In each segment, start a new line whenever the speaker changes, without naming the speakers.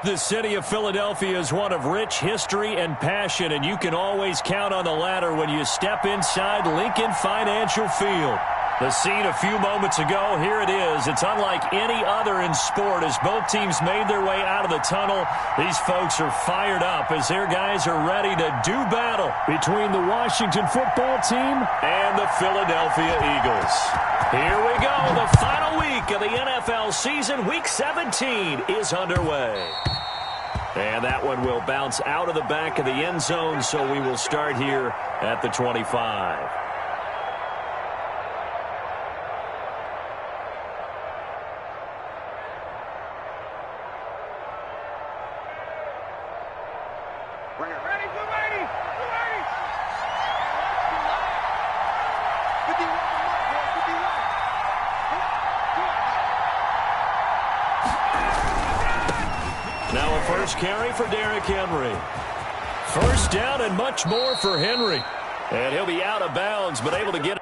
The city of Philadelphia is one of rich history and passion, and you can always count on the latter when you step inside Lincoln Financial Field. The scene a few moments ago, here it is. It's unlike any other in sport as both teams made their way out of the tunnel. These folks are fired up as their guys are ready to do battle between the Washington football team and the Philadelphia Eagles. Here we go. The final week of the NFL season, Week 17, is underway. And that one will bounce out of the back of the end zone, so we will start here at the 25.
Now a first carry for Derrick Henry. First down and much more for Henry. And he'll be out of bounds, but able to get it.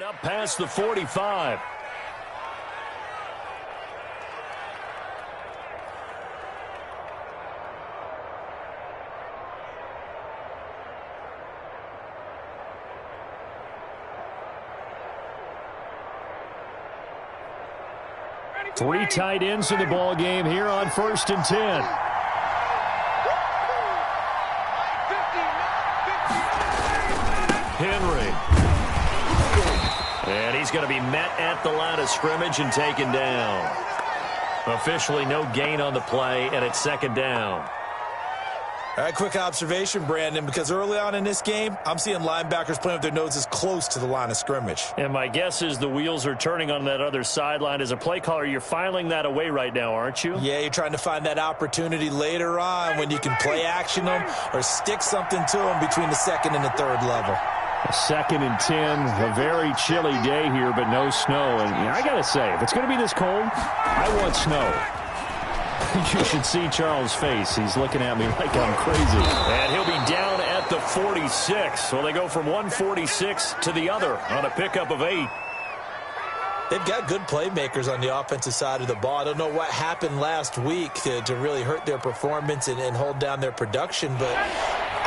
Up past the 45. Three tight ends in the ball game here on 1st and 10. Henry. And he's going to be met at the line of scrimmage and taken down. Officially no gain on the play, and it's 2nd down.
All right, quick observation, Brandon, because early on in this game, I'm seeing linebackers playing with their noses close to the line of scrimmage.
And my guess is the wheels are turning on that other sideline. As a play caller, you're filing that away right now, aren't you?
Yeah, you're trying to find that opportunity later on when you can play action them or stick something to them between the 2nd and the 3rd level.
2nd and 10, a very chilly day here, but no snow. And I got to say, if it's going to be this cold, I want snow. You should see Charles' face. He's looking at me like I'm crazy.
And he'll be down at the 46. So they go from 146 to the other on a pickup of 8.
They've got good playmakers on the offensive side of the ball. I don't know what happened last week to really hurt their performance and hold down their production, but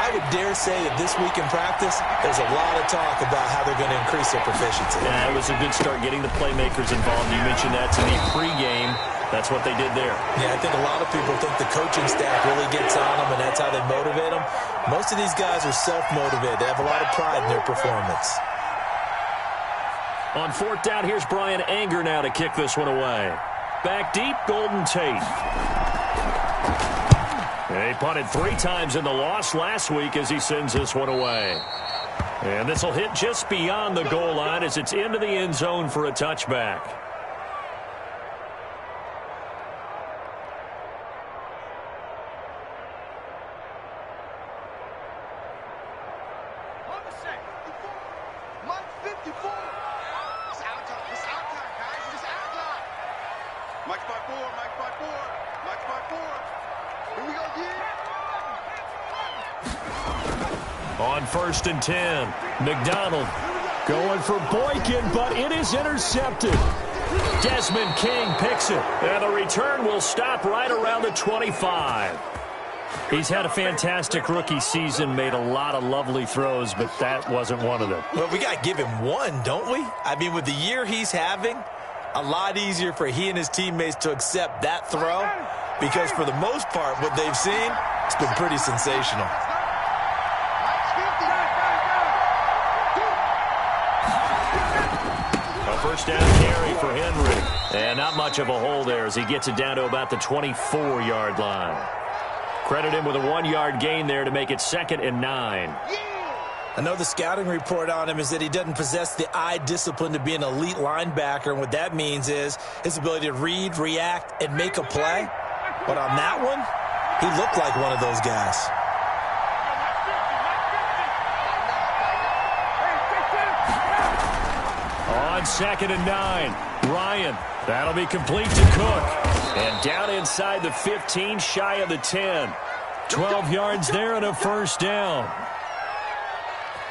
I would dare say that this week in practice, there's a lot of talk about how they're going to increase their proficiency.
Yeah, it was a good start getting the playmakers involved. You mentioned that to me pregame. That's what they did there.
Yeah, I think a lot of people think the coaching staff really gets on them, and that's how they motivate them. Most of these guys are self-motivated. They have a lot of pride in their performance.
On 4th down, here's Brian Anger now to kick this one away. Back deep, Golden Tate. He punted 3 times in the loss last week as he sends this one away. And this will hit just beyond the goal line as it's into the end zone for a touchback. On 1st and 10, McDonald going for Boykin, but it is intercepted. Desmond King picks it, and the return will stop right around the 25. He's had a fantastic rookie season, made a lot of lovely throws, but that wasn't one of them.
Well, we got to give him one, don't we? I mean, with the year he's having, a lot easier for he and his teammates to accept that throw because for the most part, what they've seen, it's been pretty sensational.
A first down carry for Henry. And not much of a hole there as he gets it down to about the 24-yard line. Credit him with a 1-yard gain there to make it 2nd and 9.
I know the scouting report on him is that he doesn't possess the eye discipline to be an elite linebacker, and what that means is his ability to read, react, and make a play. But on that one, he looked like one of those guys.
On 2nd and 9, Ryan. That'll be complete to Cook. And down inside the 15, shy of the 10. 12 yards there and a first down.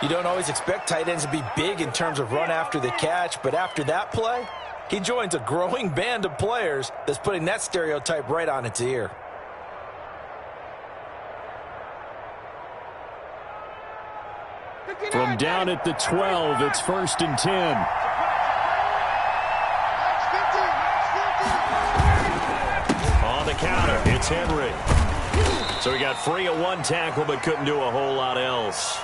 You don't always expect tight ends to be big in terms of run after the catch, but after that play, he joins a growing band of players that's putting that stereotype right on its ear.
From down at the 12, it's 1st and 10. On the counter, it's Henry. So he got free of one tackle but couldn't do a whole lot else.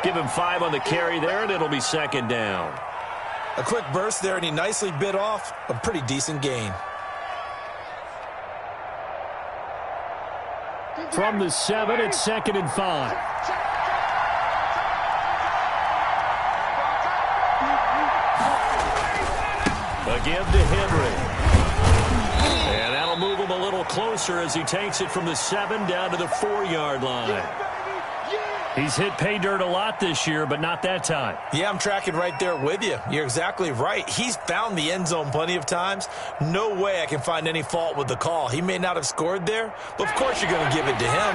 Give him 5 on the carry there, and it'll be 2nd down.
A quick burst there, and he nicely bit off a pretty decent gain.
From the 7, it's 2nd and 5. A give to Henry. And that'll move him a little closer as he takes it from the 7 down to the 4-yard line. He's hit pay dirt a lot this year, but not that time.
Yeah, I'm tracking right there with you. You're exactly right. He's found the end zone plenty of times. No way I can find any fault with the call. He may not have scored there, but of course you're going to give it to him.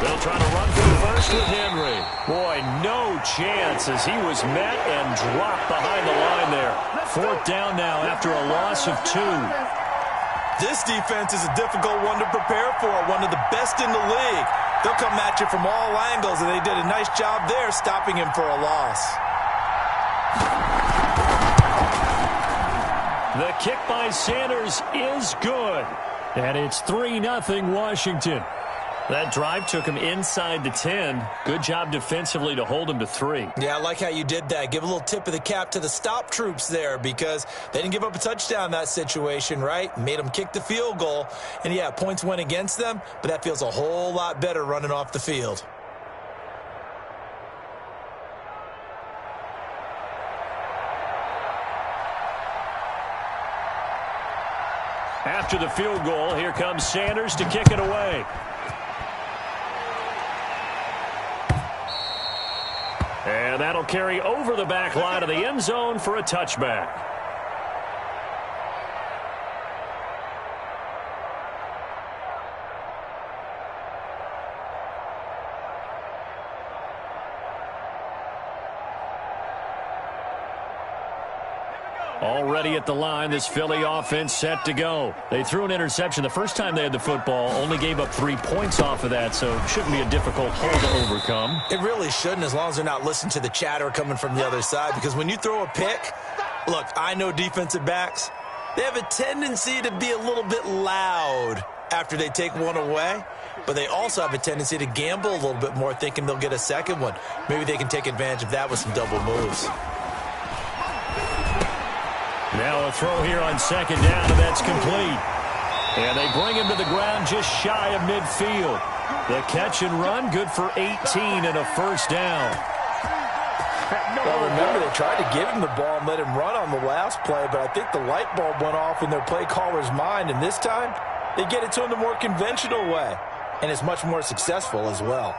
They'll try to run for the first with Henry. Boy, no chance as he was met and dropped behind the line there. 4th down now after a loss of 2.
This defense is a difficult one to prepare for, one of the best in the league. They'll come at you from all angles, and they did a nice job there stopping him for a loss.
The kick by Sanders is good. And it's 3-0 Washington. That drive took him inside the 10. Good job defensively to hold him to 3.
Yeah, I like how you did that. Give a little tip of the cap to the stop troops there because they didn't give up a touchdown in that situation, right? Made them kick the field goal. And, yeah, points went against them, but that feels a whole lot better running off the field.
After the field goal, here comes Sanders to kick it away. And that'll carry over the back line of the end zone for a touchback. Already at the line, this Philly offense set to go. They threw an interception the first time they had the football, only gave up 3 points off of that, so it shouldn't be a difficult hole to overcome.
It really shouldn't, as long as they're not listening to the chatter coming from the other side, because when you throw a pick, look, I know defensive backs, they have a tendency to be a little bit loud after they take one away, but they also have a tendency to gamble a little bit more, thinking they'll get a second one. Maybe they can take advantage of that with some double moves.
Now a throw here on 2nd down, and that's complete. And they bring him to the ground just shy of midfield. The catch and run, good for 18 and a first down.
Well, remember, they tried to give him the ball and let him run on the last play, but I think the light bulb went off in their play caller's mind, and this time they get it to him the more conventional way, and it's much more successful as well.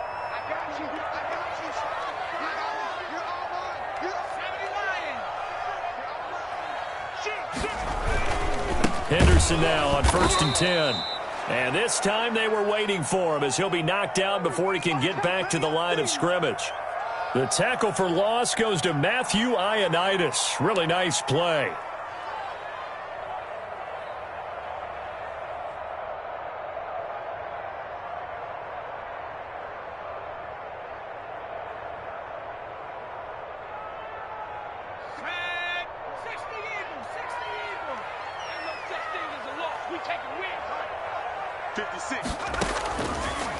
Henderson now on 1st and 10. And this time they were waiting for him as he'll be knocked down before he can get back to the line of scrimmage. The tackle for loss goes to Matthew Ioannidis. Really nice play.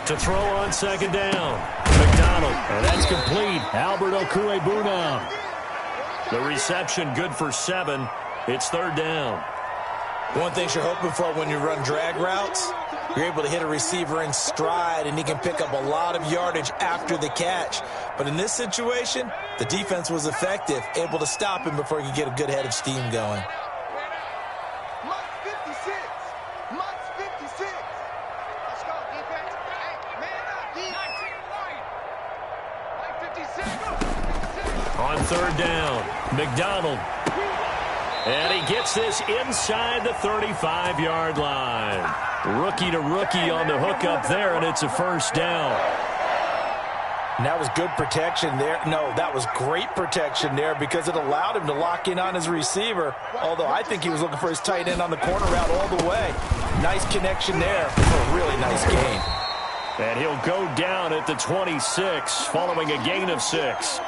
To throw on 2nd down. McDonald, and that's complete. Albert Okwuegbunam. The reception good for 7. It's 3rd down.
One thing you're hoping for when you run drag routes, you're able to hit a receiver in stride, and he can pick up a lot of yardage after the catch. But in this situation, the defense was effective, able to stop him before he could get a good head of steam going.
On third down, McDonald. And he gets this inside the 35-yard line. Rookie to rookie on the hookup there, and it's a first down.
And that was good protection there. No, that was great protection there because it allowed him to lock in on his receiver, although I think he was looking for his tight end on the corner route all the way. Nice connection there for a really nice gain.
And he'll go down at the 26 following a gain of 6.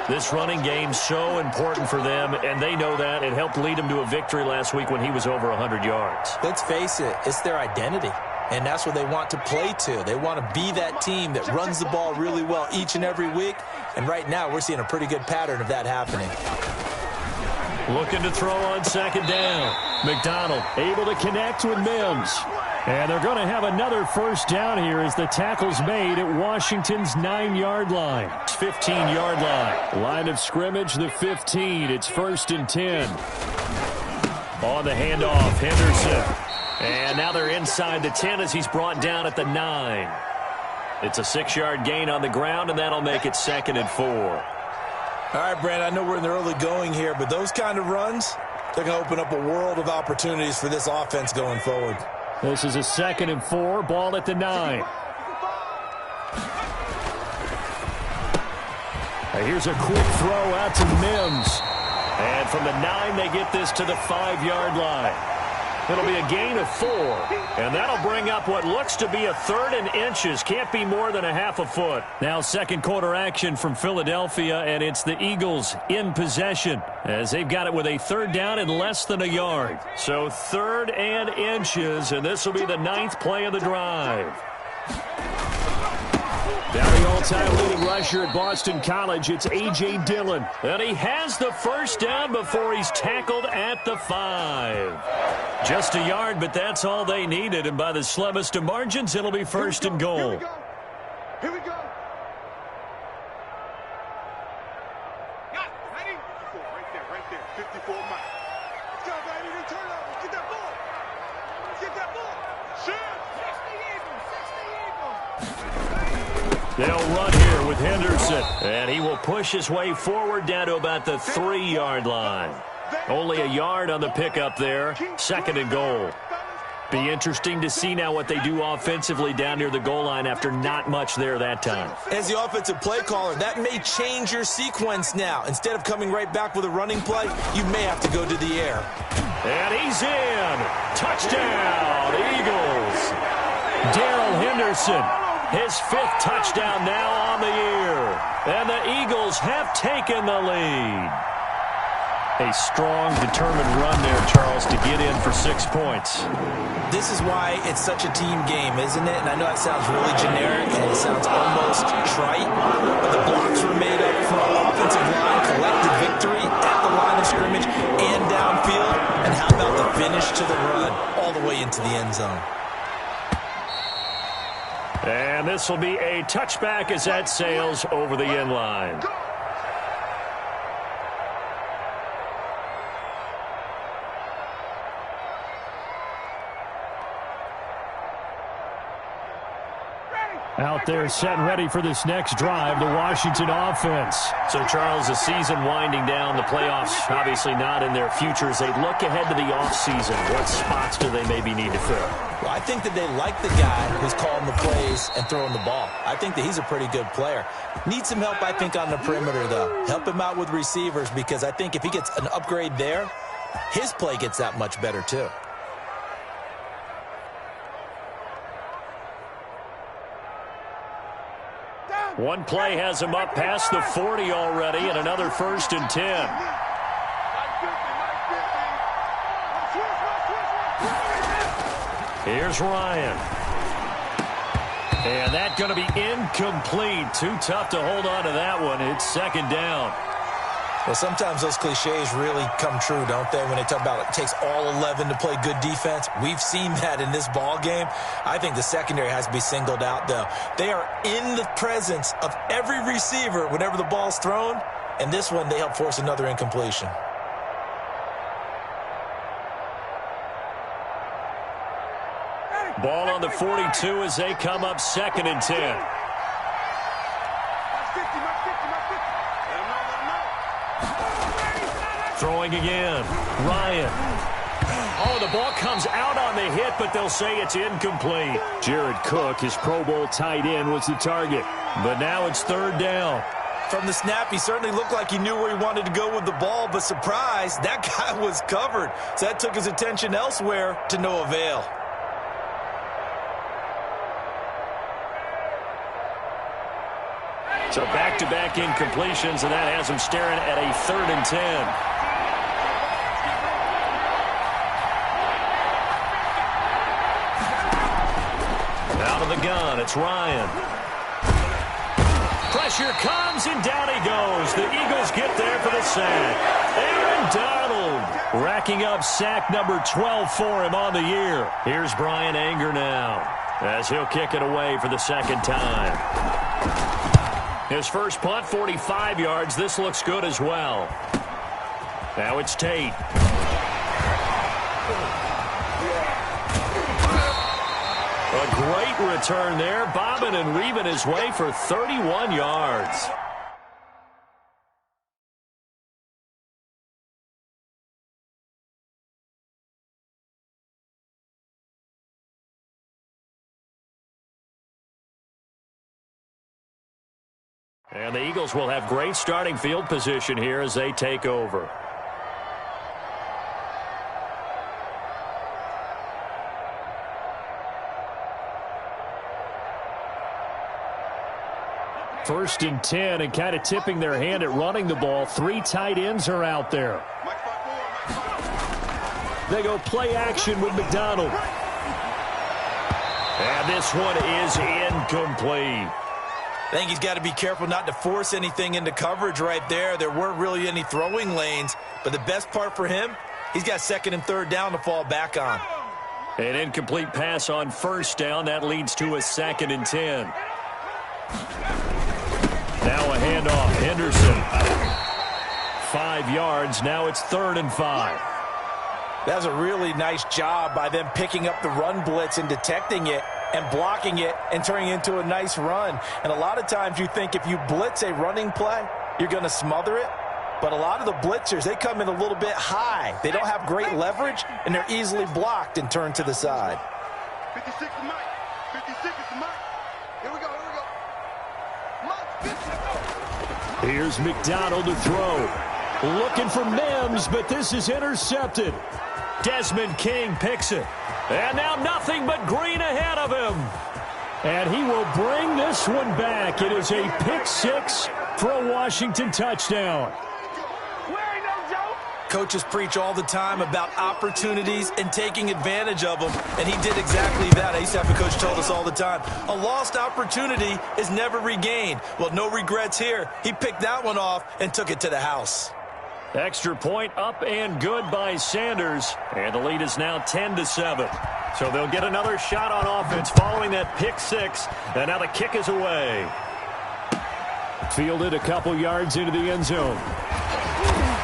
This running game's so important for them, and they know that. It helped lead them to a victory last week when he was over 100 yards.
Let's face it, it's their identity, and that's what they want to play to. They want to be that team that runs the ball really well each and every week, and right now we're seeing a pretty good pattern of that happening.
Looking to throw on second down. McDonald able to connect with Mims. And they're going to have another first down here as the tackle's made at Washington's 9-yard line. 15-yard line. Line of scrimmage, the 15. It's 1st and 10. On the handoff, Henderson. And now they're inside the 10 as he's brought down at the 9. It's a 6-yard gain on the ground, and that'll make it 2nd and 4.
All right, Brand, I know we're in the early going here, but those kind of runs, they're going to open up a world of opportunities for this offense going forward.
This is a 2nd and 4, ball at the 9. Here's a quick throw out to Mims. And from the 9, they get this to the 5-yard line. It'll be a gain of 4. And that'll bring up what looks to be a 3rd and inches. Can't be more than a half a foot. Now second quarter action from Philadelphia, and it's the Eagles in possession as they've got it with a 3rd down and less than a yard. So 3rd and inches, and this will be the 9th play of the drive. Now the all-time leading rusher at Boston College, it's A.J. Dillon. And he has the first down before he's tackled at the 5. Just a yard, but that's all they needed. And by the slimmest of margins, it'll be 1st and goal.
Here we go. Got it. Ready? Right there. 54 miles. Let's go, baby. Turn over. Get that ball. Get that ball. Shoot. 60 Eagles.
They'll run here with Henderson. And he will push his way forward down to about the 3-yard line. Only a yard on the pickup there. 2nd and goal. Be interesting to see now what they do offensively down near the goal line after not much there that time.
As the offensive play caller, that may change your sequence now. Instead of coming right back with a running play, you may have to go to the air.
And he's in. Touchdown, Eagles. Darrell Henderson, his 5th touchdown now on the year. And the Eagles have taken the lead. A strong, determined run there, Charles, to get in for 6 points.
This is why it's such a team game, isn't it? And I know that sounds really generic and it sounds almost trite, but the blocks were made up for offensive line, collective victory at the line of scrimmage and downfield. And how about the finish to the run all the way into the end zone?
And this will be a touchback as that sails over the end line. Out there set and ready for this next drive, the Washington offense. So, Charles, the season winding down, the playoffs obviously not in their future. As they look ahead to the offseason, what spots do they maybe need to fill?
Well, I think that they like the guy who's calling the plays and throwing the ball. I think that he's a pretty good player. Needs some help, I think, on the perimeter, though. Help him out with receivers because I think if he gets an upgrade there, his play gets that much better, too.
One play has him up past the 40 already, and another 1st and 10. Here's Ryan. And that's going to be incomplete. Too tough to hold on to that one. It's 2nd down.
Well, sometimes those cliches really come true, don't they, when they talk about it takes all 11 to play good defense. We've seen that in this ball game. I think the secondary has to be singled out, though. They are in the presence of every receiver whenever the ball's thrown, and this one they help force another incompletion.
Ball on the 42 as they come up 2nd and 10. Throwing again. Ryan. Oh, the ball comes out on the hit, but they'll say it's incomplete. Jared Cook, his Pro Bowl tight end, was the target. But now it's 3rd down.
From the snap, he certainly looked like he knew where he wanted to go with the ball, but surprise, that guy was covered. So that took his attention elsewhere to no avail.
So back-to-back incompletions, and that has him staring at a 3rd and 10. Out of the gun, it's Ryan. Pressure comes, and down he goes. The Eagles get there for the sack. Aaron Donald racking up sack number 12 for him on the year. Here's Brian Anger now as he'll kick it away for the 2nd time. His first punt, 45 yards. This looks good as well. Now it's Tate. A great return there, bobbing and weaving his way for 31 yards. And the Eagles will have great starting field position here as they take over. First and 10, and kind of tipping their hand at running the ball. 3 tight ends are out there. They go play action with McDonald. And this one is incomplete.
I think he's got to be careful not to force anything into coverage right there. There weren't really any throwing lanes, but the best part for him, he's got 2nd and 3rd down to fall back on.
An incomplete pass on 1st down. That leads to a 2nd and 10. Now a handoff. Henderson. 5 yards. Now it's 3rd and 5.
That was a really nice job by them picking up the run blitz and detecting it and blocking it and turning it into a nice run. And a lot of times you think if you blitz a running play, you're going to smother it. But a lot of the blitzers, they come in a little bit high. They don't have great leverage, and they're easily blocked and turned to the side.
56 is Mike. 56 is Mike. Here we go.
Here's McDonald to throw. Looking for Mims, but this is intercepted. Desmond King picks it. And now nothing but green ahead of him. And he will bring this one back. It is a pick 6 for a Washington touchdown.
Coaches preach all the time about opportunities and taking advantage of them, and he did exactly that. I used to have a coach told us all the time, a lost opportunity is never regained. Well, no regrets here. He picked that one off and took it to the house.
Extra point up and good by Sanders, and the lead is now 10-7. So they'll get another shot on offense following that pick 6, and now the kick is away. Fielded a couple yards into the end zone.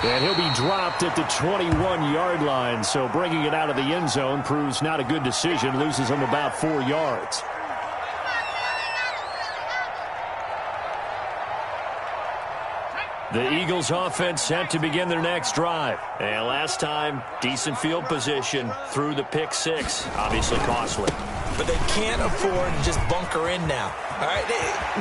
And he'll be dropped at the 21-yard line, so bringing it out of the end zone proves not a good decision, loses him about 4 yards. The Eagles offense set to begin their next drive. And last time, decent field position through the pick 6, obviously costly.
But they can't afford to just bunker in now. All right,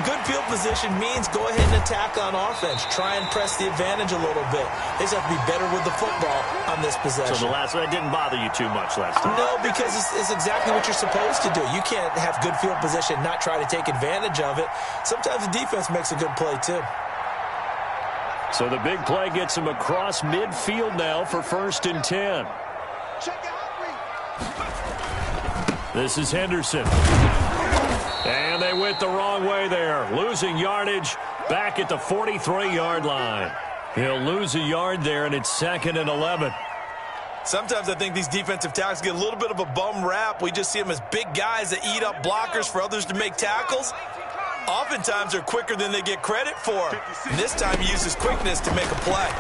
good field position means go ahead and attack on offense. Try and press the advantage a little bit. They just have to be better with the football on this possession.
So the last one didn't bother you too much last time?
No, because it's exactly what you're supposed to do. You can't have good field position and not try to take advantage of it. Sometimes the defense makes a good play, too.
So the big play gets him across midfield now for 1st and 10. This is Henderson. And they went the wrong way there. Losing yardage back at the 43-yard line. He'll lose a yard there, and it's 2nd and 11.
Sometimes I think these defensive tackles get a little bit of a bum rap. We just see them as big guys that eat up blockers for others to make tackles. Oftentimes they're quicker than they get credit for. And this time he uses quickness to make a play.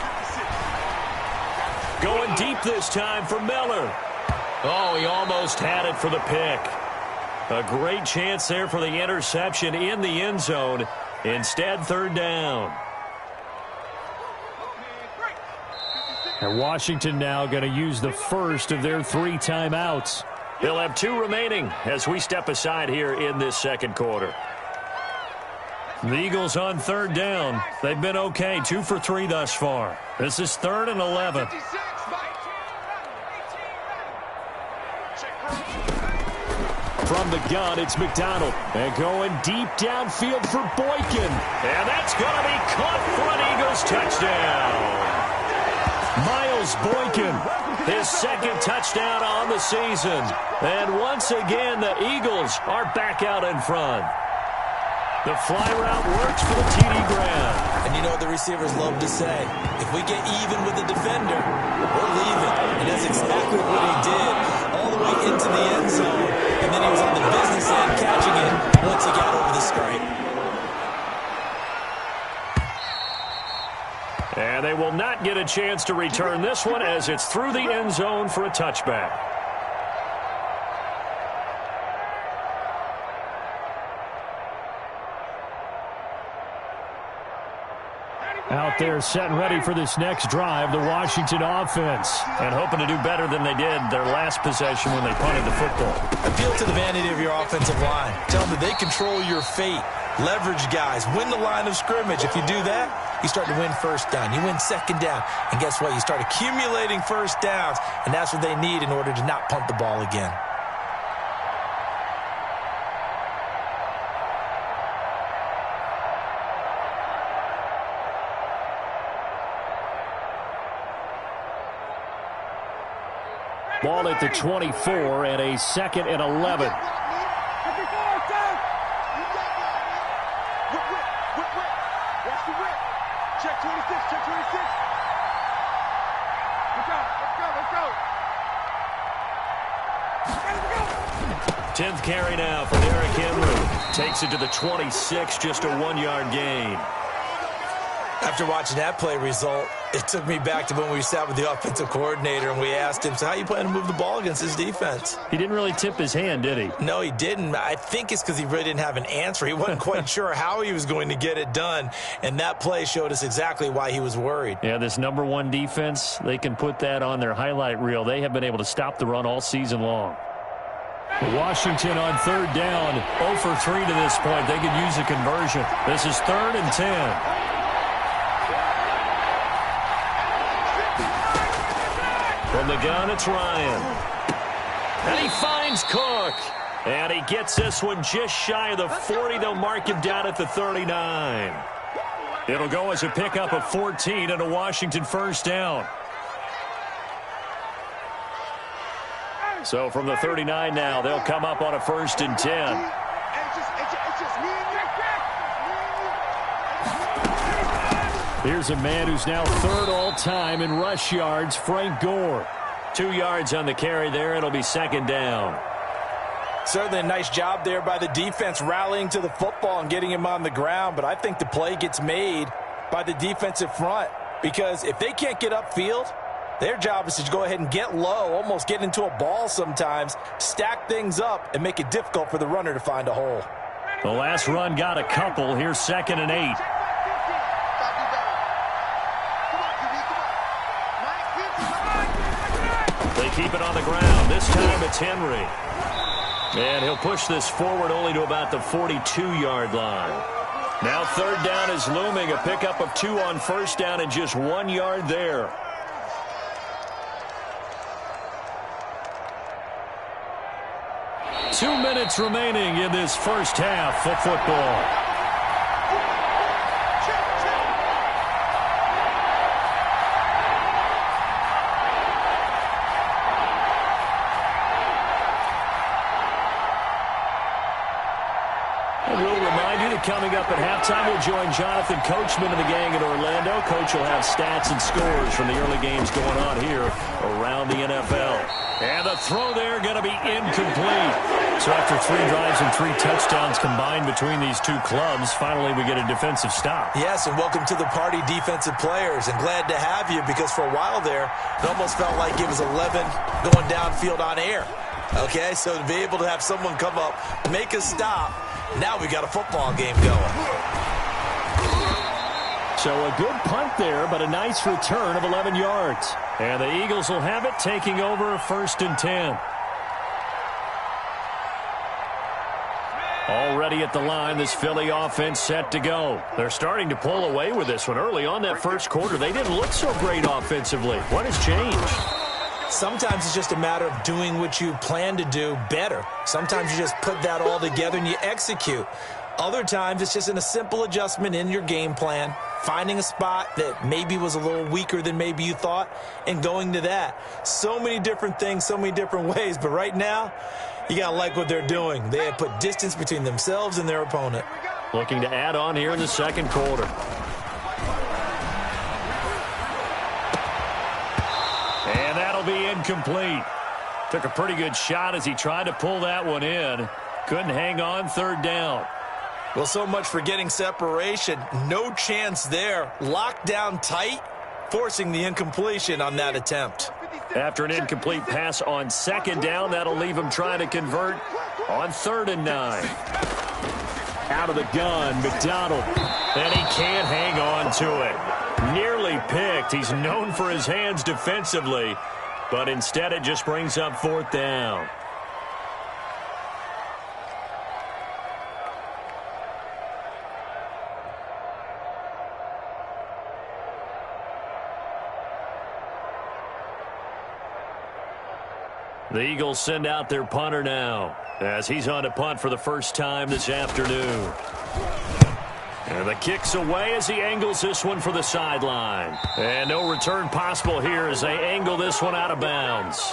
Going deep this time for Miller. Oh, he almost had it for the pick. A great chance there for the interception in the end zone. Instead, 3rd down.
And Washington now going to use the first of their 3 timeouts.
They'll have 2 remaining as we step aside here in this 2nd quarter. The Eagles on 3rd down. They've been okay, 2 for 3 thus far. This is 3rd and 11.
From the gun, it's McDonald. And going deep downfield for Boykin.
And that's going to be caught for an Eagles touchdown. Miles Boykin, his 2nd touchdown on the season. And once again, the Eagles are back out in front. The fly route works for the TD Graham.
And you know what the receivers love to say? If we get even with the defender, we're leaving. And that's exactly what he did all the way into the end zone. And then he was on the business end catching it once he got over the stripe.
And they will not get a chance to return this one as it's through the end zone for a touchback.
Out there set and ready for this next drive, the Washington offense.
And hoping to do better than they did their last possession when they punted the football.
Appeal to the vanity of your offensive line. Tell them that they control your fate. Leverage guys. Win the line of scrimmage. If you do that, you start to win 1st down. You win 2nd down. And guess what? You start accumulating 1st downs. And that's what they need in order to not punt the ball again.
Ball at the 24 and a 2nd and 11.
Check 26, check 26. Let's go.
10th carry now for Derrick Henry. Takes it to the 26, just a 1-yard gain.
After watching that play result, it took me back to when we sat with the offensive coordinator and we asked him, so how you plan to move the ball against this defense?
He didn't really tip his hand, did he?
No, he didn't. I think it's because he really didn't have an answer. He wasn't quite sure how he was going to get it done, and that play showed us exactly why he was worried.
Yeah, this #1 defense, they can put that on their highlight reel. They have been able to stop the run all season long. Washington on 3rd down, 0 for 3 to this point. They could use a conversion. This is 3rd and 10.
From the gun, it's Ryan. And he finds Cook. And he gets this one just shy of the 40. They'll mark him down at the 39. It'll go as a pickup of 14 and a Washington 1st down. So from the 39 now, they'll come up on a 1st and 10.
Here's a man who's now 3rd all-time in rush yards, Frank Gore.
2 yards on the carry there. It'll be 2nd down.
Certainly a nice job there by the defense rallying to the football and getting him on the ground, but I think the play gets made by the defensive front because if they can't get upfield, their job is to go ahead and get low, almost get into a ball sometimes, stack things up, and make it difficult for the runner to find a hole.
The last run got a couple. Here's 2nd and 8. They keep it on the ground. This time it's Henry. And he'll push this forward only to about the 42-yard line. Now 3rd down is looming. A pickup of 2 on 1st down and just 1 yard there.
Two minutes remaining in this first half of football.
coming up at halftime. We'll join Jonathan Coachman and the gang in Orlando. Coach will have stats and scores from the early games going on here around the NFL. And the throw there going to be incomplete. So after 3 drives and 3 touchdowns combined between these two clubs, finally we get a defensive stop.
Yes, and welcome to the party, defensive players. And glad to have you, because for a while there, it almost felt like it was 11 going downfield on air. Okay, so to be able to have someone come up, make a stop, now we got a football game going.
So a good punt there, but a nice return of 11 yards. And the Eagles will have it, taking over 1st and 10. Already at the line, this Philly offense set to go. They're starting to pull away with this one. Early on that first quarter, they didn't look so great offensively. What has changed?
Sometimes it's just a matter of doing what you plan to do better. Sometimes you just put that all together and you execute. Other times it's just a simple adjustment in your game plan, finding a spot that maybe was a little weaker than maybe you thought, and going to that. So many different things, so many different ways, but right now, you got to like what they're doing. They have put distance between themselves and their opponent.
Looking to add on here in the second quarter. And that'll be incomplete. Took a pretty good shot as he tried to pull that one in. Couldn't hang on, 3rd down.
Well, so much for getting separation. No chance there. Locked down tight, forcing the incompletion on that attempt.
After an incomplete pass on 2nd down, that'll leave him trying to convert on 3rd and 9. Out of the gun, McDonald. And he can't hang on to it. Nearly picked. He's known for his hands defensively, but instead it just brings up 4th down. The Eagles send out their punter now as he's on to punt for the first time this afternoon. And the kick's away as he angles this one for the sideline. And no return possible here as they angle this one out of bounds.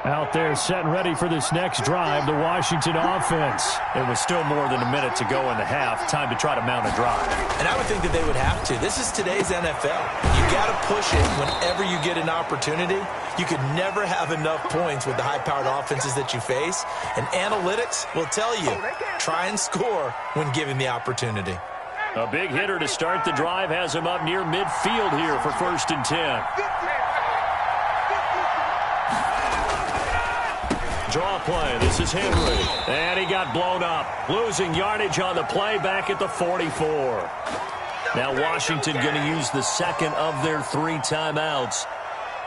Out there set and ready for this next drive, the Washington offense. It was still more than a minute to go in the half. Time to try to mount a drive.
And I would think that they would have to. This is today's NFL. You got to push it whenever you get an opportunity. You could never have enough points with the high-powered offenses that you face. And analytics will tell you, try and score when given the opportunity.
A big hitter to start the drive has him up near midfield here for 1st and 10. Draw play. This is Henry. And he got blown up. Losing yardage on the play back at the 44. Now Washington going to use the 2nd of their 3 timeouts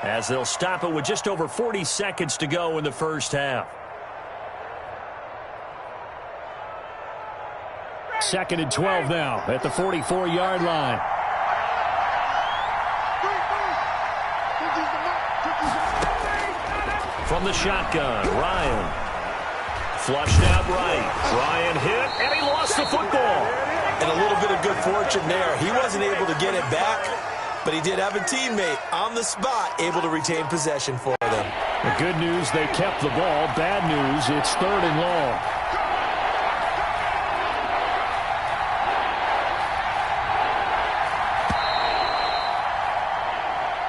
as they'll stop it with just over 40 seconds to go in the first half. 2nd and 12 now at the 44-yard line. From the shotgun, Ryan. Flushed out right. Ryan hit, and he lost the football.
And a little bit of good fortune there. He wasn't able to get it back, but he did have a teammate on the spot able to retain possession for them.
The good news, they kept the ball. Bad news, it's 3rd and long.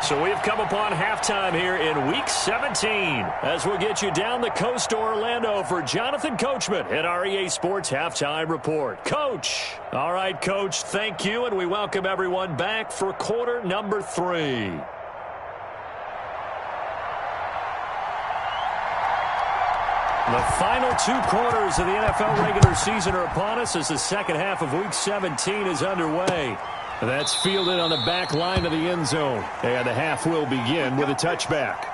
So we have come upon halftime here in Week 17 as we'll get you down the coast to Orlando for Jonathan Coachman at our EA Sports Halftime Report. Coach. All right, Coach, thank you, and we welcome everyone back for quarter number 3. The final 2 quarters of the NFL regular season are upon us as the second half of Week 17 is underway. That's fielded on the back line of the end zone. And the half will begin with a touchback.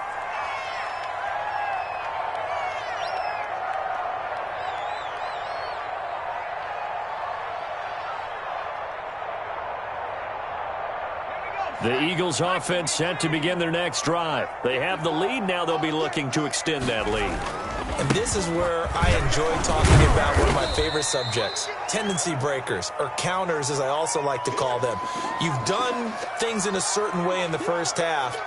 The Eagles offense set to begin their next drive. They have the lead. Now they'll be looking to extend that lead.
And this is where I enjoy talking about one of my favorite subjects, tendency breakers, or counters as I also like to call them. You've done things in a certain way in the first half,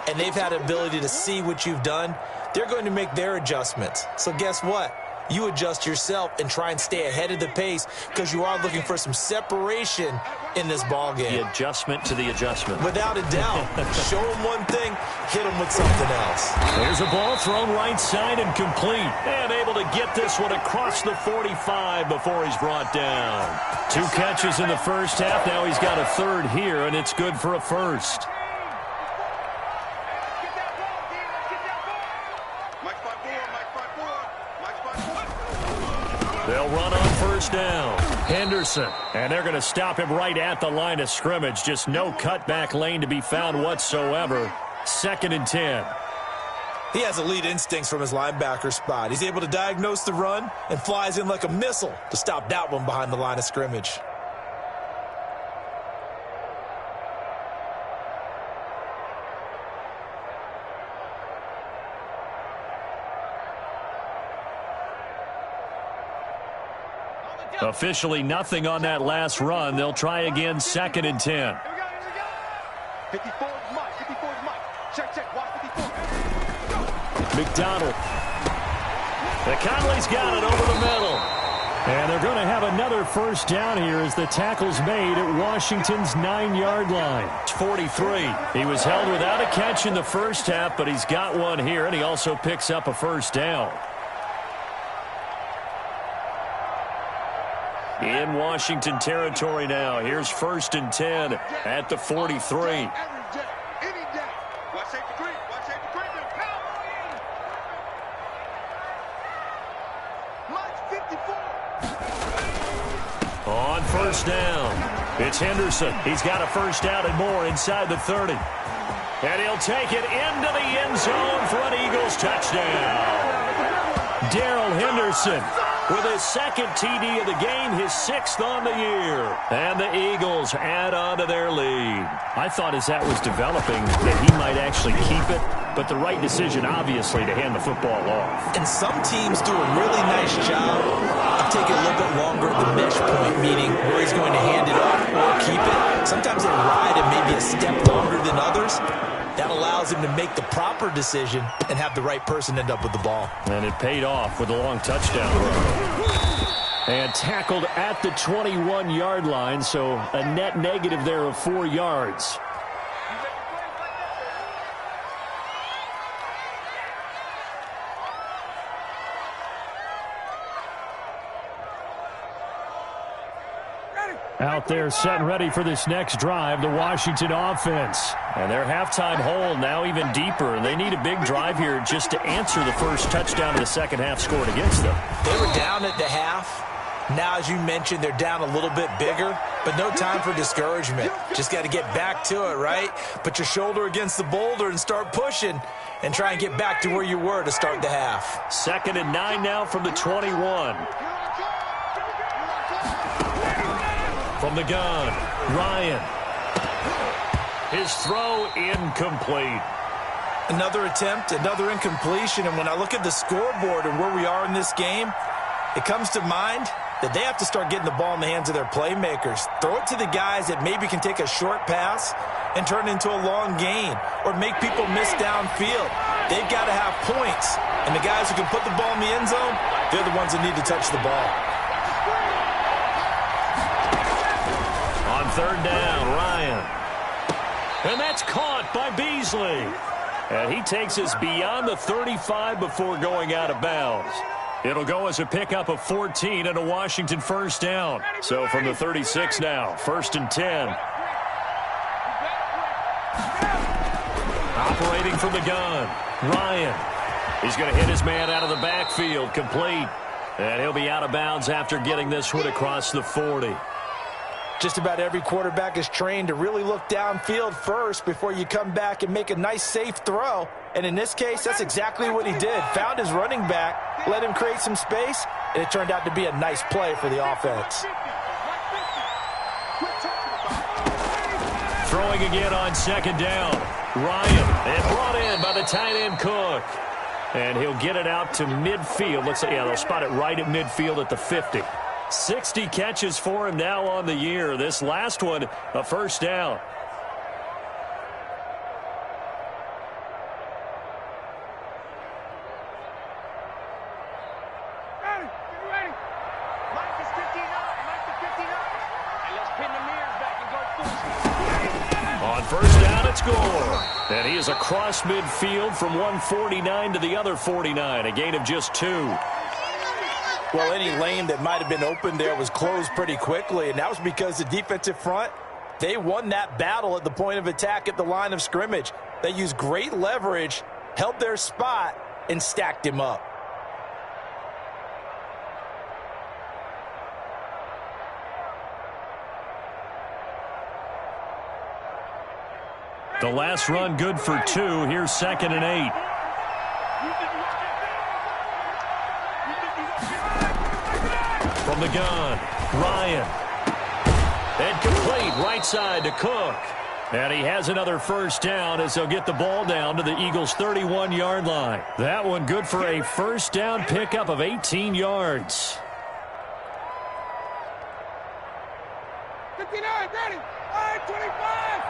and they've had the ability to see what you've done. They're going to make their adjustments. So guess what? You adjust yourself and try and stay ahead of the pace because you are looking for some separation in this ball game.
The adjustment to the adjustment.
Without a doubt. Show them one thing, hit them with something else.
There's a ball thrown right side and complete. And able to get this one across the 45 before he's brought down. 2 catches in the first half. Now he's got a third here, and it's good for a first. They'll run on first down. Henderson. And they're going to stop him right at the line of scrimmage. Just no cutback lane to be found whatsoever. 2nd and 10.
He has elite instincts from his linebacker spot. He's able to diagnose the run and flies in like a missile to stop that one behind the line of scrimmage.
Officially nothing on that last run. They'll try again 2nd and 10.
54 is Mike. 54 is Mike. Check. Watch 54.
McDonald. The Conley's got it over the middle. And they're going to have another first down here as the tackle's made at Washington's 9-yard line. It's 43. He was held without a catch in the first half, but he's got one here, and he also picks up a first down. In Washington territory now. Here's 1st and 10 at the 43. On first down, it's Henderson. He's got a first down and more inside the 30. And he'll take it into the end zone for an Eagles touchdown. Darrell Henderson with his 2nd TD of the game, his 6th on the year. And the Eagles add on to their lead. I thought as that was developing that he might actually keep it, but the right decision, obviously, to hand the football off.
And some teams do a really nice job of taking a little bit longer at the mesh point, meaning where he's going to hand it off or keep it. Sometimes they ride it maybe a step longer than others. That allows him to make the proper decision and have the right person end up with the ball.
And it paid off with a long touchdown run. And tackled at the 21-yard line, so a net negative there of 4 yards. Out there set and ready for this next drive, the Washington offense. And their halftime hole now even deeper. They need a big drive here just to answer the first touchdown of the second half scored against them.
They were down at the half. Now, as you mentioned, they're down a little bit bigger, but no time for discouragement. Just got to get back to it, right? Put your shoulder against the boulder and start pushing and try and get back to where you were to start the half.
2nd and 9 now from the 21. From the gun, Ryan. His throw incomplete.
Another attempt, another incompletion, and when I look at the scoreboard and where we are in this game, it comes to mind that they have to start getting the ball in the hands of their playmakers. Throw it to the guys that maybe can take a short pass and turn it into a long gain or make people miss downfield. They've got to have points, and the guys who can put the ball in the end zone, they're the ones that need to touch the ball.
On 3rd down, Ryan. And that's caught by Beasley. And he takes us beyond the 35 before going out of bounds. It'll go as a pickup of 14 and a Washington first down. So from the 36 now, 1st and 10. Operating from the gun, Ryan. He's going to hit his man out of the backfield, complete. And he'll be out of bounds after getting this one across the 40.
Just about every quarterback is trained to really look downfield first before you come back and make a nice, safe throw. And in this case, that's exactly what he did. Found his running back, let him create some space, and it turned out to be a nice play for the offense.
Throwing again on 2nd down. Ryan, and brought in by the tight end Cook. And he'll get it out to midfield. Looks like, yeah, they'll spot it right at midfield at the 50. 60 catches for him now on the year. This last one, a first down. On first down, it's Gore. And he is across midfield from 149 to the other 49, a gain of just 2.
Well, any lane that might have been open there was closed pretty quickly, and that was because the defensive front, they won that battle at the point of attack at the line of scrimmage. They used great leverage, held their spot, and stacked him up.
The last run good for 2. Here's 2nd and 8. From the gun, Ryan. And complete right side to Cook. And he has another first down as they'll get the ball down to the Eagles' 31-yard line. That one good for a first down pickup of 18 yards.
59, ready. 25.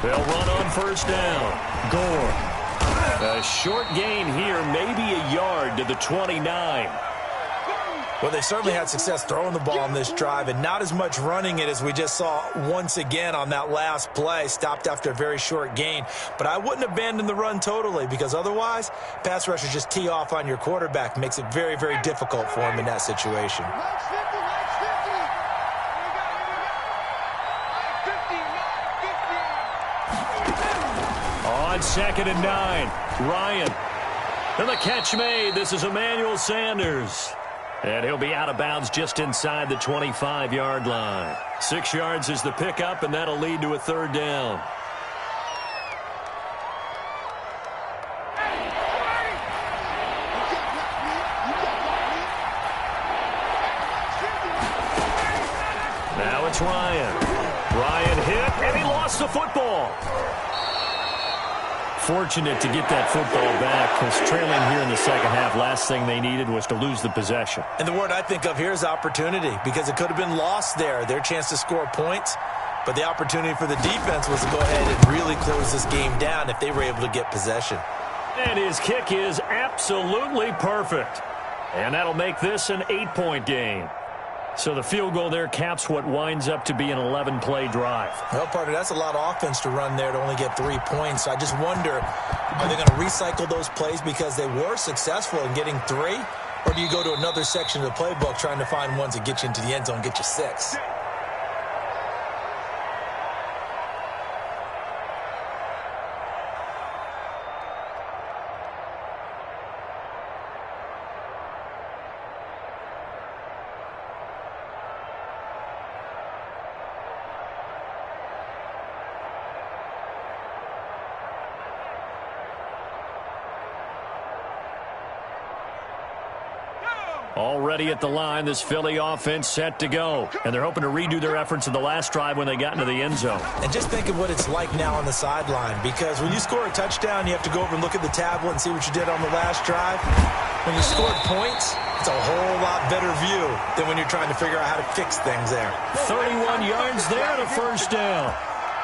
They'll run on first down. Gore. A short gain here, maybe a yard to the 29.
Well, they certainly had success throwing the ball on this drive and not as much running it as we just saw once again on that last play. Stopped after a very short gain. But I wouldn't abandon the run totally because otherwise, pass rushers just tee off on your quarterback. Makes it very, very difficult for him in that situation.
On 2nd and 9, Ryan. And the catch made. This is Emmanuel Sanders. And he'll be out of bounds just inside the 25-yard line. 6 yards is the pickup, and that'll lead to a third down. Now it's Ryan. Ryan hit, and he lost the football. Fortunate to get that football back because trailing here in the second half, last thing they needed was to lose the possession.
And the word I think of here is opportunity because it could have been lost there. Their chance to score points, but the opportunity for the defense was to go ahead and really close this game down if they were able to get possession.
And his kick is absolutely perfect. And that'll make this an 8-point game. So the field goal there caps what winds up to be an 11-play drive.
Well, partner, that's a lot of offense to run there to only get 3 points. I just wonder, are they going to recycle those plays because they were successful in getting 3? Or do you go to another section of the playbook trying to find ones that get you into the end zone, get you 6?
Already at the line, this Philly offense set to go. And they're hoping to redo their efforts in the last drive when they got into the end zone.
And just think of what it's like now on the sideline, because when you score a touchdown, you have to go over and look at the tablet and see what you did on the last drive. When you scored points, it's a whole lot better view than when you're trying to figure out how to fix things there.
31 yards there and a first down.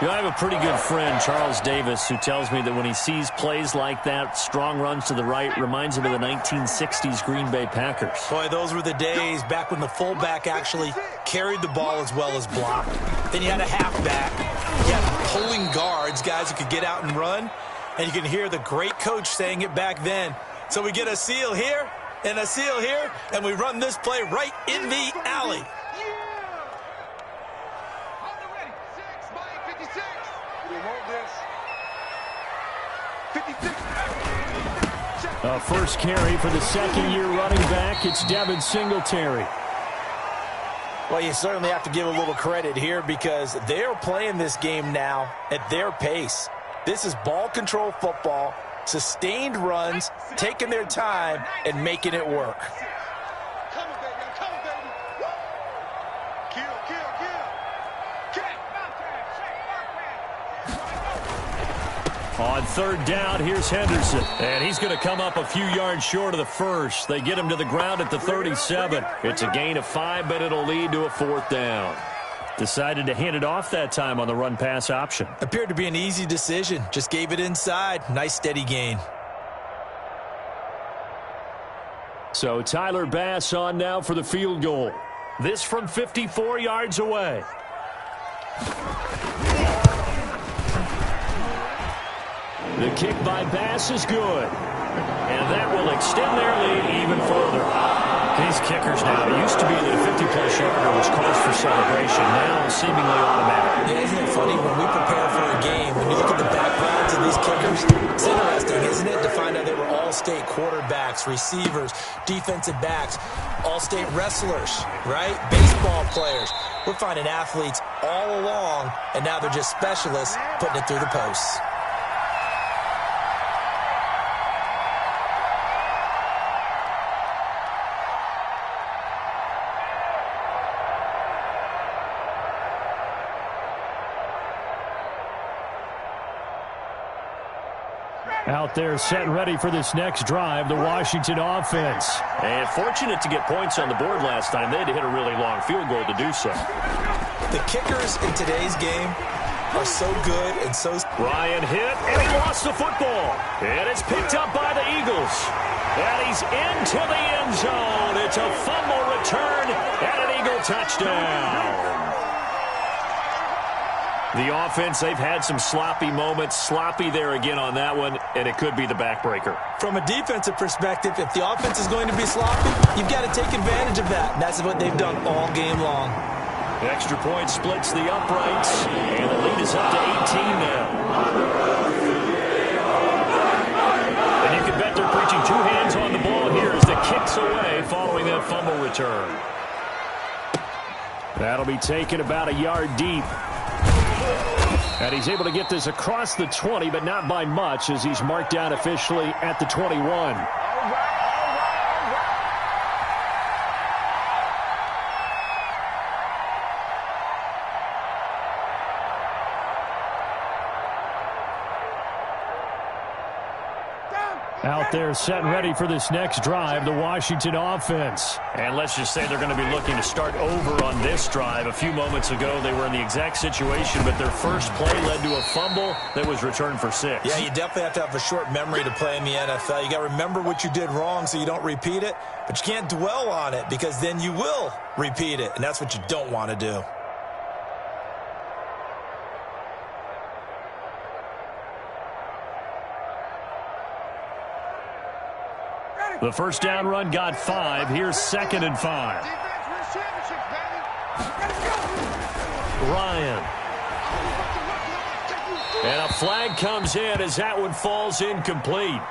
You know, I have a pretty good friend, Charles Davis, who tells me that when he sees plays like that, strong runs to the right, reminds him of the 1960s Green Bay Packers.
Boy, those were the days back when the fullback actually carried the ball as well as blocked. Then you had a halfback. You had pulling guards, guys who could get out and run. And you can hear the great coach saying it back then. So we get a seal here and a seal here, and we run this play right in the alley.
First carry for the second-year running back. It's Devin Singletary.
Well, you certainly have to give a little credit here because they're playing this game now at their pace. This is ball control football, sustained runs, taking their time, and making it work.
On third down, here's Henderson. And he's going to come up a few yards short of the first. They get him to the ground at the 37. It's a gain of 5, but it'll lead to a fourth down. Decided to hand it off that time on the run-pass option.
Appeared to be an easy decision. Just gave it inside. Nice steady gain.
So Tyler Bass on now for the field goal. This from 54 yards away. The kick by Bass is good. And that will extend their lead even further. These kickers now, it used to be that a 50-plus yarder was cause for celebration. Now seemingly automatic.
Yeah, isn't it funny? When we prepare for a game, when you look at the backgrounds of these kickers, it's interesting, isn't it, to find out they were all-state quarterbacks, receivers, defensive backs, all-state wrestlers, right? Baseball players. We're finding athletes all along, and now they're just specialists putting it through the posts.
Out there set and ready for this next drive, the Washington offense. And fortunate to get points on the board last time. They had to hit a really long field goal to do so.
The kickers in today's game are so good and so...
Ryan hit, and he lost the football. And it's picked up by the Eagles. And he's into the end zone. It's a fumble return and an Eagle touchdown. The offense, they've had some sloppy moments. Sloppy there again on that one, and it could be the backbreaker.
From a defensive perspective, if the offense is going to be sloppy, you've got to take advantage of that. And that's what they've done all game long.
The extra point splits the uprights, and the lead is up to 18 now. And you can bet they're preaching two hands on the ball here as the kick's away following that fumble return. That'll be taken about a yard deep. And he's able to get this across the 20, but not by much as he's marked down officially at the 21. Out there set and ready for this next drive, the Washington offense. And let's just say they're going to be looking to start over on this drive. A few moments ago, they were in the exact situation, but their first play led to a fumble that was returned for 6.
Yeah, you definitely have to have a short memory to play in the NFL. You got to remember what you did wrong so you don't repeat it, but you can't dwell on it because then you will repeat it, and that's what you don't want to do.
The first down run got 5. Here's 2nd and 5. Ryan. And a flag comes in as that one falls incomplete.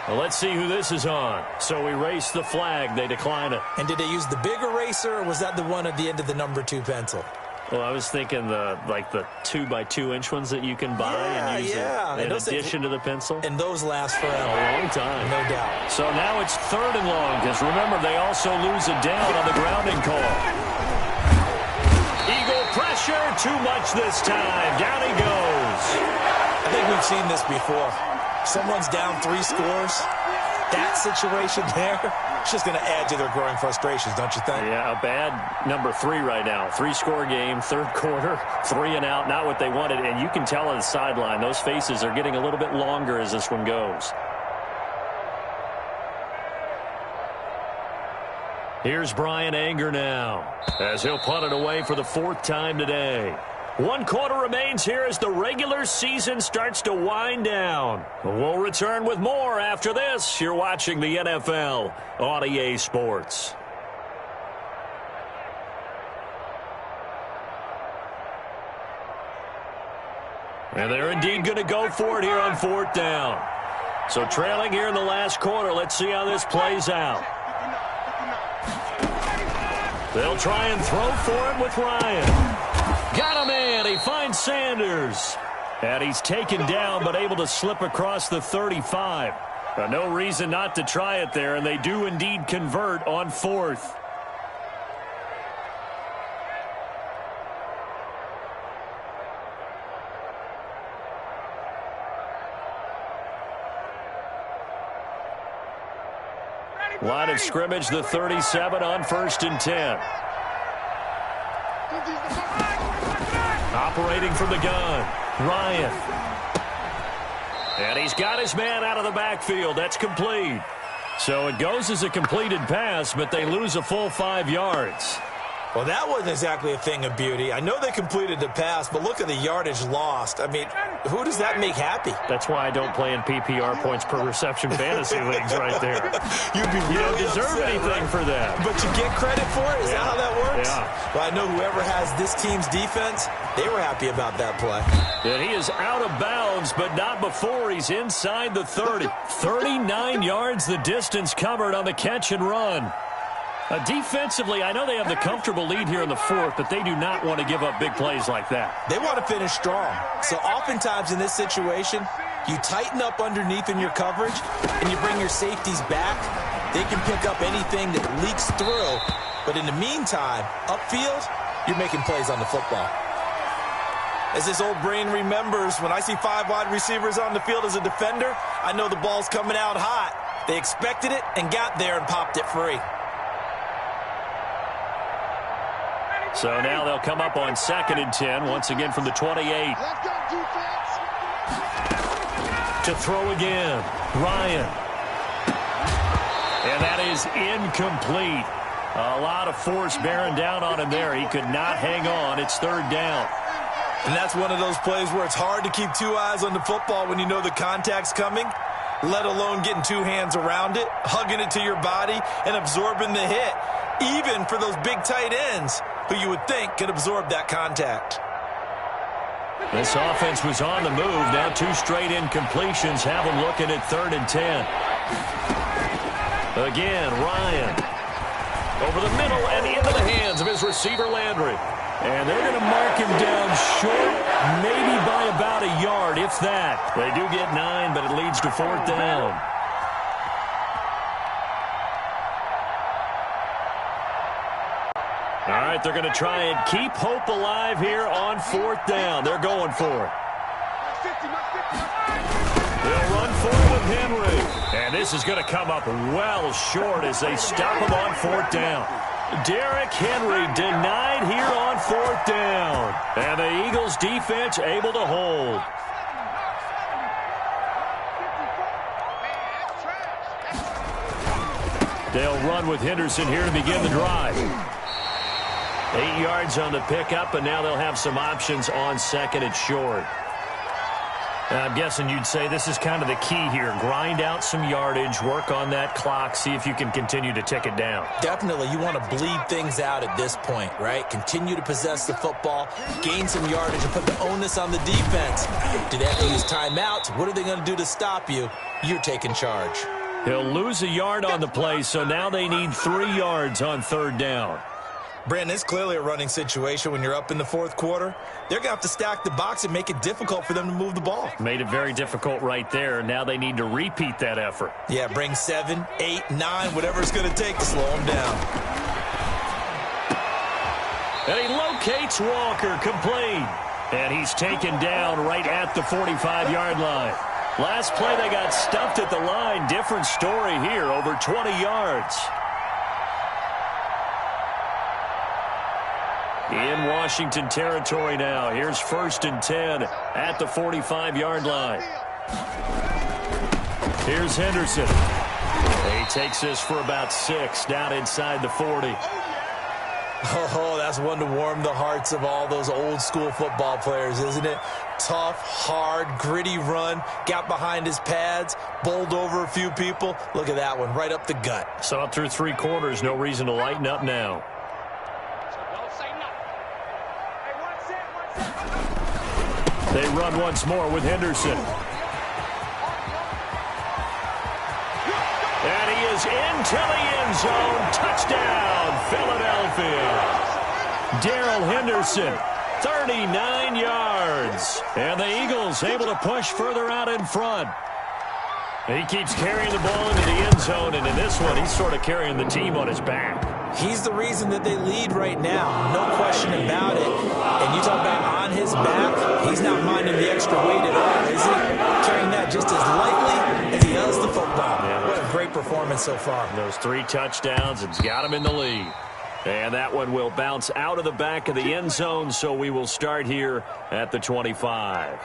Well, let's see who this is on. So we erase the flag. They decline it.
And did they use the big eraser, or was that the one at the end of the number 2 pencil?
Well, I was thinking the 2x2-inch ones that you can buy and use in addition to the pencil.
And those last forever.
A long time.
No doubt.
So now it's 3rd and long because, remember, they also lose a down on the grounding call. Eagle pressure, too much this time. Down he goes.
I think we've seen this before. Someone's down 3 scores. That situation there, it's just going to add to their growing frustrations, don't you think?
Yeah, a bad number 3 right now. 3-score game, 3rd quarter, 3 and out, not what they wanted. And you can tell on the sideline, those faces are getting a little bit longer as this one goes. Here's Brian Anger now, as he'll punt it away for the 4th time today. 1 quarter remains here as the regular season starts to wind down. We'll return with more after this. You're watching the NFL on EA Sports. And they're indeed going to go for it here on 4th down. So trailing here in the last quarter. Let's see how this plays out. They'll try and throw for it with Ryan. Got him in. He finds Sanders. And he's taken down but able to slip across the 35. No reason not to try it there, and they do indeed convert on 4th. Line of scrimmage, the 37 on 1st and 10. Operating from the gun, Ryan. And he's got his man out of the backfield. That's complete. So it goes as a completed pass, but they lose a full 5 yards.
Well, that wasn't exactly a thing of beauty. I know they completed the pass, but look at the yardage lost. I mean, who does that make happy?
That's why I don't play in PPR points per reception fantasy leagues right there.
You'd be really
You don't deserve
upset,
anything
right?
for that.
But you get credit for it? Is that how that works?
Yeah.
Well, I know whoever has this team's defense, they were happy about that play.
And he is out of bounds, but not before he's inside the 30. 39 yards the distance covered on the catch and run. Defensively, I know they have the comfortable lead here in the 4th, but they do not want to give up big plays like that.
They want to finish strong. So oftentimes in this situation, you tighten up underneath in your coverage, and you bring your safeties back. They can pick up anything that leaks through. But in the meantime, upfield, you're making plays on the football. As this old brain remembers, when I see 5 wide receivers on the field as a defender, I know the ball's coming out hot. They expected it and got there and popped it free.
So now they'll come up on 2nd and 10, once again from the 28. To throw again, Ryan. And that is incomplete. A lot of force bearing down on him there. He could not hang on. It's 3rd down.
And that's one of those plays where it's hard to keep 2 eyes on the football when you know the contact's coming, let alone getting 2 hands around it, hugging it to your body, and absorbing the hit, even for those big tight ends who you would think could absorb that contact.
This offense was on the move. Now 2 straight incompletions have them looking at 3rd and 10. Again, Ryan. Over the middle and into the hands of his receiver, Landry. And they're going to mark him down short, maybe by about a yard, if that. They do get 9, but it leads to 4th down. All right, they're going to try and keep hope alive here on 4th down. They're going for it. They'll run forward with Henry. And this is going to come up well short as they stop him on 4th down. Derrick Henry denied here on 4th down. And the Eagles defense able to hold. They'll run with Henderson here to begin the drive. 8 yards on the pickup, and now they'll have some options on 2nd and short. And I'm guessing you'd say this is kind of the key here. Grind out some yardage, work on that clock, see if you can continue to tick it down.
Definitely, you want to bleed things out at this point, right? Continue to possess the football, gain some yardage, and put the onus on the defense. Do they have to use timeouts? What are they going to do to stop you? You're taking charge.
He'll lose a yard on the play, so now they need 3 yards on 3rd down.
Brandon, it's clearly a running situation when you're up in the 4th quarter. They're going to have to stack the box and make it difficult for them to move the ball.
Made it very difficult right there. Now they need to repeat that effort.
Yeah, bring 7, 8, 9, whatever it's going to take to slow them down.
And he locates Walker, complete. And he's taken down right at the 45-yard line. Last play, they got stuffed at the line. Different story here, over 20 yards. In Washington territory now. Here's 1st and 10 at the 45-yard line. Here's Henderson. He takes this for about 6 down inside the 40.
Oh, that's one to warm the hearts of all those old-school football players, isn't it? Tough, hard, gritty run, got behind his pads, bowled over a few people. Look at that one, right up the gut.
Saw it through 3 quarters, no reason to lighten up now. They run once more with Henderson. And he is into the end zone. Touchdown, Philadelphia. Darrell Henderson, 39 yards. And the Eagles able to push further out in front. He keeps carrying the ball into the end zone, and in this one, he's sort of carrying the team on his back.
He's the reason that they lead right now, no question about it. And you talk about on his back, he's not minding the extra weight at all, is he? Carrying that just as lightly as he does the football.
Yeah.
What a great performance performance so far.
Those 3 touchdowns has got him in the lead. And that one will bounce out of the back of the end zone, so we will start here at the 25.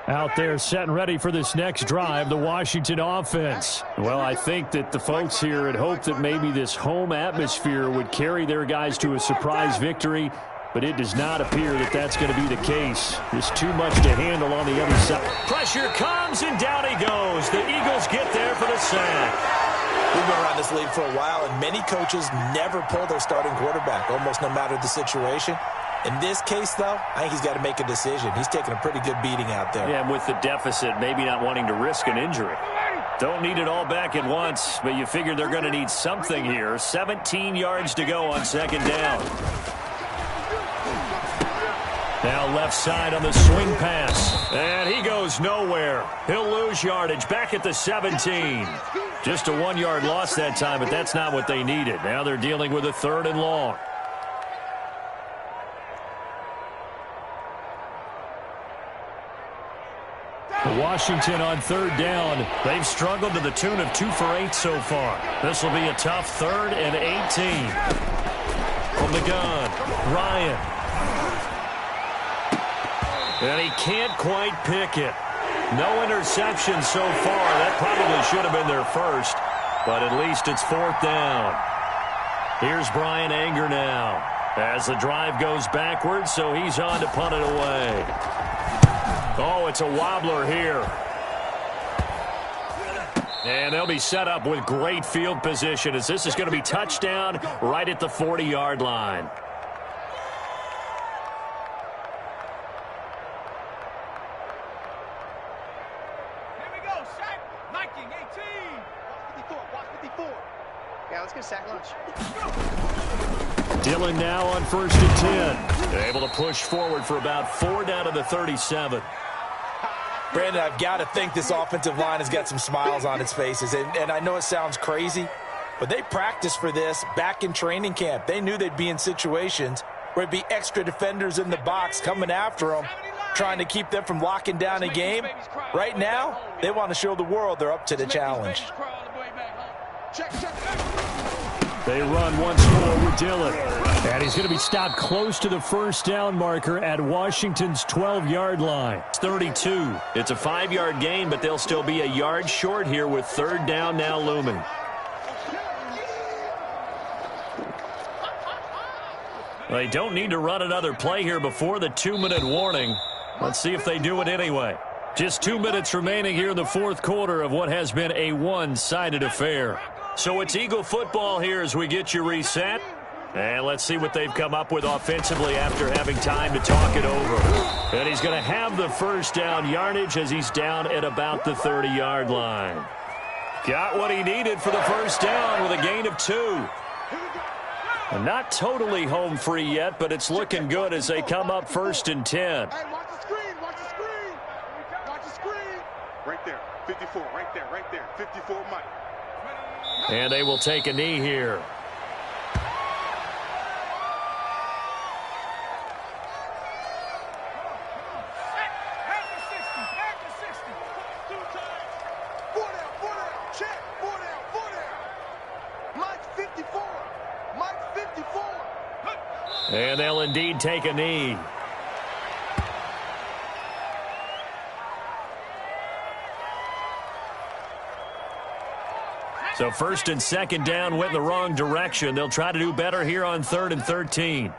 Out there set and ready for this next drive, the Washington offense. Well, I think that the folks here had hoped that maybe this home atmosphere would carry their guys to a surprise victory, but it does not appear that that's going to be the case. There's too much to handle on the other side.
Pressure comes, and down he goes. The Eagles get there for the sack.
We've been around this league for a while, and many coaches never pull their starting quarterback, almost no matter the situation. In this case, though, I think he's got to make a decision. He's taking a pretty good beating out there.
Yeah, and with the deficit, maybe not wanting to risk an injury. Don't need it all back at once, but you figure they're going to need something here. 17 yards to go on second down. Now left side on the swing pass. And he goes nowhere. He'll lose yardage back at the 17. Just a 1-yard loss that time, but that's not what they needed. Now they're dealing with a 3rd and long.
Washington on 3rd down.
They've struggled to the tune of 2 for 8 so far. This will be a tough 3rd and 18. From the gun, Ryan. And he can't quite pick it. No interception so far. That probably should have been their first, but at least it's 4th down. Here's Brian Anger now as the drive goes backwards, so he's on to punt it away. Oh, it's a wobbler here. And they'll be set up with great field position as this is going to be touchdown right at the 40-yard line.
Here we go, sack. Viking 18. Watch 54. Yeah, let's get a sack lunch.
Dillon now on 1st and 10.
They're able to push forward for about 4 down to the 37.
Brandon, I've got to think this offensive line has got some smiles on its faces. And I know it sounds crazy, but they practiced for this back in training camp. They knew they'd be in situations where it'd be extra defenders in the box coming after them, trying to keep them from locking down a game. Right now, they want to show the world they're up to the challenge.
They run once more with Dillon. And he's going to be stopped close to the 1st down marker at Washington's 12-yard line.
It's 32. It's a 5-yard gain, but they'll still be a yard short here with 3rd down now looming. They don't need to run another play here before the 2-minute warning. Let's see if they do it anyway. Just 2 minutes remaining here in the 4th quarter of what has been a one-sided affair. So it's Eagle football here as we get you reset. And let's see what they've come up with offensively after having time to talk it over. And he's going to have the 1st down yardage as he's down at about the 30-yard line. Got what he needed for the 1st down with a gain of 2. And not totally home free yet, but it's looking good as they come up 1st and 10.
Hey, watch the screen, watch the screen. Watch the screen. Right there, 54, right there, 54 Mike.
And they will take a knee here. And they'll indeed take a knee. So 1st and 2nd down went in the wrong direction. They'll try to do better here on 3rd and 13.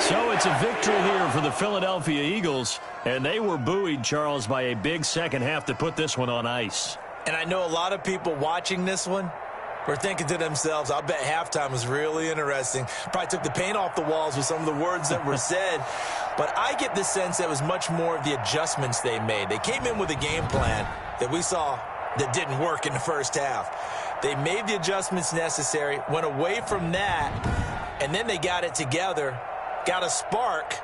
So it's a victory here for the Philadelphia Eagles. And they were buoyed, Charles, by a big second half to put this one on ice.
And I know a lot of people watching this one were thinking to themselves, I'll bet halftime was really interesting. Probably took the paint off the walls with some of the words that were said. But I get the sense that it was much more of the adjustments they made. They came in with a game plan that we saw that didn't work in the 1st half. They made the adjustments necessary, went away from that, and then they got it together, got a spark,